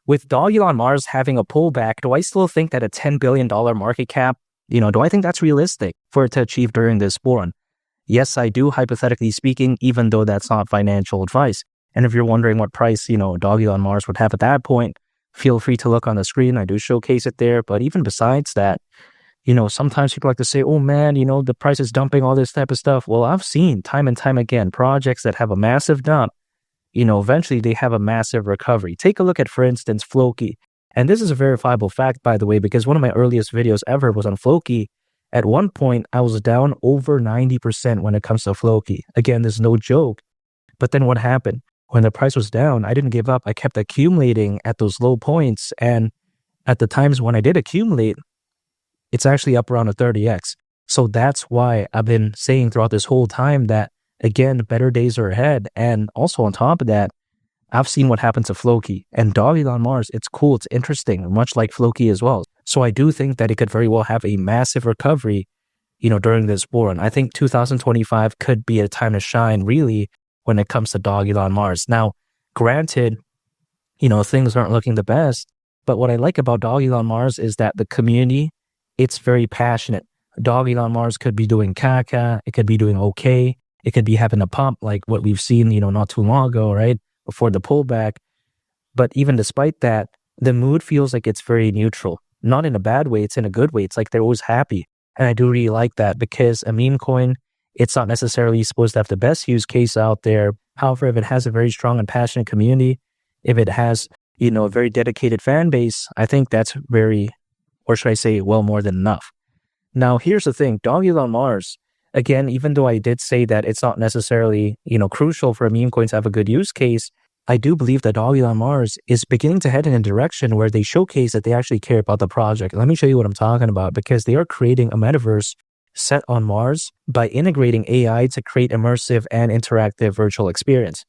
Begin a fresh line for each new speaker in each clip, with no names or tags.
with Dogelon Mars having a pullback, do I still think that a $10 billion market cap, do I think that's realistic for it to achieve during this bull run? Yes, I do, hypothetically speaking, even though that's not financial advice. And if you're wondering what price, Dogelon Mars would have at that point, feel free to look on the screen. I do showcase it there. But even besides that, sometimes people like to say, oh man, the price is dumping, all this type of stuff. Well, I've seen time and time again, projects that have a massive dump, eventually they have a massive recovery. Take a look at, for instance, Floki. And this is a verifiable fact, by the way, because one of my earliest videos ever was on Floki. At one point, I was down over 90% when it comes to Floki. Again, there's no joke. But then what happened? When the price was down, I didn't give up. I kept accumulating at those low points. And at the times when I did accumulate, it's actually up around a 30x. So that's why I've been saying throughout this whole time that, again, better days are ahead. And also on top of that, I've seen what happened to Floki. And Dogelon Mars, it's cool, it's interesting, much like Floki as well. So I do think that it could very well have a massive recovery, during this bull run. I think 2025 could be a time to shine, really, when it comes to Dogelon Mars. Now, granted, things aren't looking the best, but what I like about Dogelon Mars is that the community, it's very passionate. Dogelon Mars could be doing caca, it could be doing okay, it could be having a pump like what we've seen, not too long ago, right? Before the pullback. But even despite that, the mood feels like it's very neutral. Not in a bad way, it's in a good way. It's like they're always happy. And I do really like that because a meme coin, it's not necessarily supposed to have the best use case out there. However, if it has a very strong and passionate community, if it has, a very dedicated fan base, I think that's very, or should I say, well, more than enough. Now, here's the thing, Dogelon Mars, again, even though I did say that it's not necessarily, crucial for a meme coin to have a good use case, I do believe that Dogelon Mars is beginning to head in a direction where they showcase that they actually care about the project. Let me show you what I'm talking about, because they are creating a metaverse set on Mars by integrating AI to create immersive and interactive virtual experience.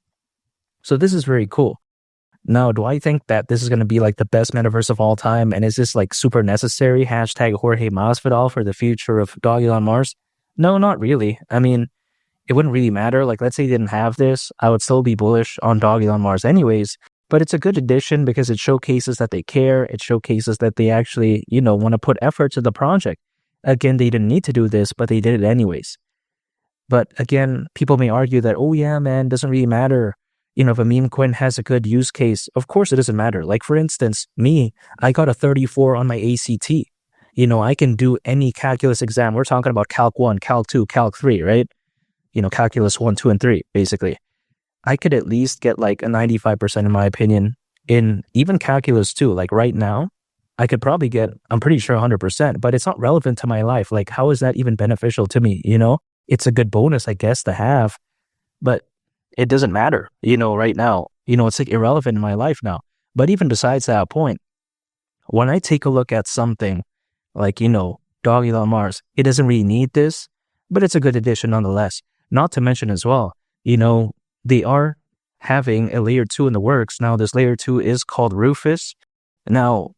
So this is very cool. Now, do I think that this is going to be like the best metaverse of all time? And is this like super necessary? Hashtag Jorge Masvidal for the future of Dogelon Mars? No, not really. I mean, it wouldn't really matter. Like, let's say they didn't have this, I would still be bullish on Dogelon Mars anyways. But it's a good addition because it showcases that they care. It showcases that they actually, want to put effort to the project. Again, they didn't need to do this, but they did it anyways. But again, people may argue that, oh yeah, man, doesn't really matter. If a meme coin has a good use case, of course it doesn't matter. Like, for instance, me, I got a 34 on my ACT. I can do any calculus exam. We're talking about Calc 1, Calc 2, Calc 3, right? Calculus 1, 2, and 3, basically. I could at least get like a 95% in my opinion in even Calculus 2. Like right now, I could probably get, I'm pretty sure 100%, but it's not relevant to my life. Like, how is that even beneficial to me? It's a good bonus, I guess, to have, but it doesn't matter, right now. It's like irrelevant in my life now. But even besides that point, when I take a look at something like, Dogelon Mars, it doesn't really need this, but it's a good addition nonetheless. Not to mention as well, they are having a layer 2 in the works. Now, this layer 2 is called Rufus. Now,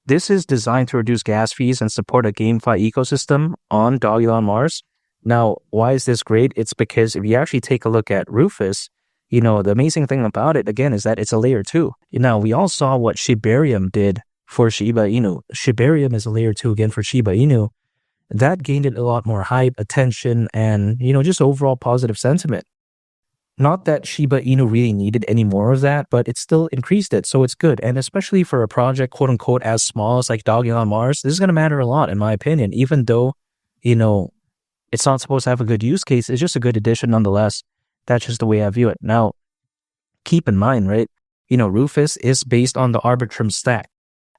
this is designed to reduce gas fees and support a GameFi ecosystem on Dogelon Mars. Now, why is this great? It's because if you actually take a look at Rufus, the amazing thing about it, again, is that it's a layer 2. Now, we all saw what Shibarium did for Shiba Inu. Shibarium is a layer 2 again for Shiba Inu. That gained it a lot more hype, attention, and, just overall positive sentiment. Not that Shiba Inu really needed any more of that, but it still increased it, so it's good. And especially for a project, quote unquote, as small as like Dogelon Mars, this is going to matter a lot, in my opinion, even though, it's not supposed to have a good use case. It's just a good addition nonetheless. That's just the way I view it. Now, keep in mind, right? Rufus is based on the Arbitrum stack.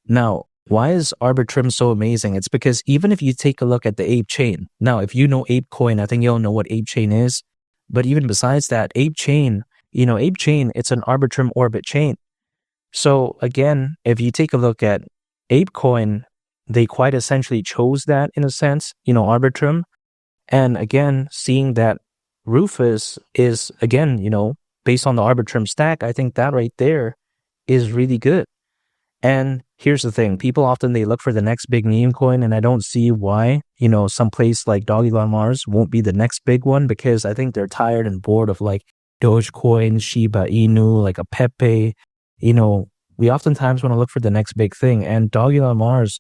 Now, why is Arbitrum so amazing? It's because even if you take a look at the Ape chain, now, if you know Ape Coin, I think you'll know what Ape chain is. But even besides that, Ape chain, it's an Arbitrum orbit chain. So again, if you take a look at Ape Coin, they quite essentially chose that in a sense, Arbitrum. And again, seeing that Rufus is, again, based on the Arbitrum stack, I think that right there is really good. And here's the thing, people often, they look for the next big meme coin, and I don't see why, some place like Dogelon Mars won't be the next big one, because I think they're tired and bored of like Dogecoin, Shiba Inu, like a Pepe, we oftentimes want to look for the next big thing. And Dogelon Mars,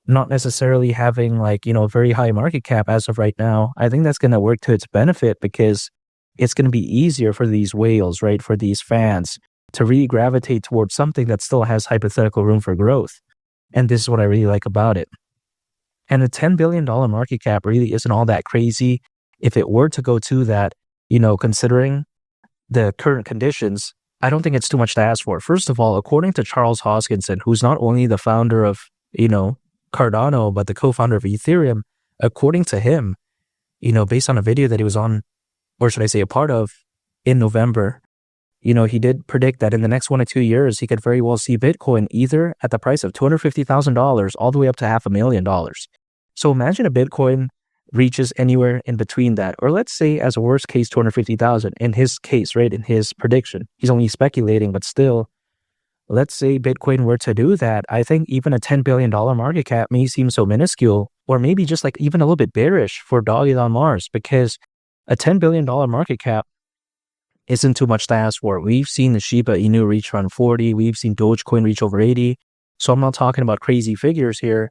not necessarily having like, very high market cap as of right now, I think that's going to work to its benefit because it's going to be easier for these whales, right? For these fans to really gravitate towards something that still has hypothetical room for growth. And this is what I really like about it. And a $10 billion market cap really isn't all that crazy. If it were to go to that, considering the current conditions, I don't think it's too much to ask for. First of all, according to Charles Hoskinson, who's not only the founder of, Cardano, but the co-founder of Ethereum, according to him, based on a video that he was on, or should I say a part of, in November, he did predict that in the next 1 or 2 years, he could very well see Bitcoin either at the price of $250,000 all the way up to $500,000. So imagine a Bitcoin reaches anywhere in between that, or let's say as a worst case, 250,000 in his case, right? In his prediction, he's only speculating, but still, let's say Bitcoin were to do that. I think even a $10 billion market cap may seem so minuscule, or maybe just like even a little bit bearish for Dogelon Mars, because a $10 billion market cap isn't too much to ask for. We've seen the Shiba Inu reach around 40. We've seen Dogecoin reach over 80. So I'm not talking about crazy figures here.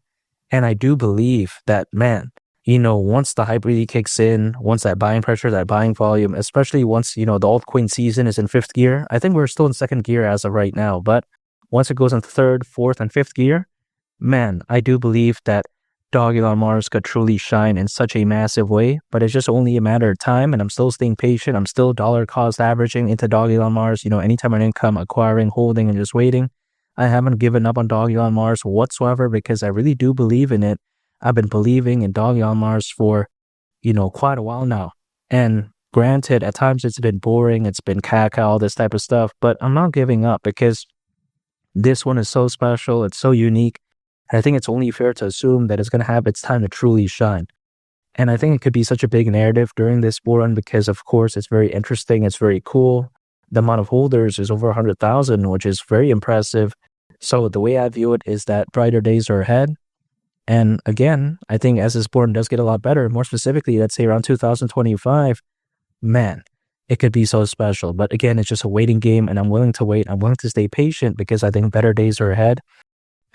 And I do believe that, man, once the hype really kicks in, once that buying pressure, that buying volume, especially once, the altcoin season is in fifth gear. I think we're still in second gear as of right now. But once it goes into third, fourth, and fifth gear, man, I do believe that Dogelon Mars could truly shine in such a massive way, but it's just only a matter of time, and I'm still staying patient. I'm still dollar cost averaging into Dogelon Mars, anytime an income, acquiring, holding, and just waiting. I haven't given up on Dogelon Mars whatsoever because I really do believe in it. I've been believing in Dogelon Mars for, quite a while now. And granted, at times it's been boring, it's been caca, all this type of stuff, but I'm not giving up because this one is so special, it's so unique. And I think it's only fair to assume that it's going to have its time to truly shine. And I think it could be such a big narrative during this bull run because, of course, it's very interesting. It's very cool. The amount of holders is over 100,000, which is very impressive. So the way I view it is that brighter days are ahead. And again, I think as this bull run does get a lot better, more specifically, let's say around 2025, man, it could be so special. But again, it's just a waiting game, and I'm willing to wait. I'm willing to stay patient because I think better days are ahead.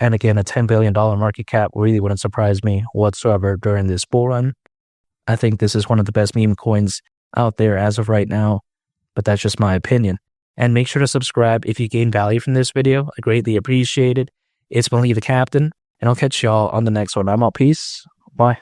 And again, a $10 billion market cap really wouldn't surprise me whatsoever during this bull run. I think this is one of the best meme coins out there as of right now, but that's just my opinion. And make sure to subscribe if you gain value from this video. I greatly appreciate it. It's been Lee the Captain, and I'll catch y'all on the next one. I'm out. Peace. Bye.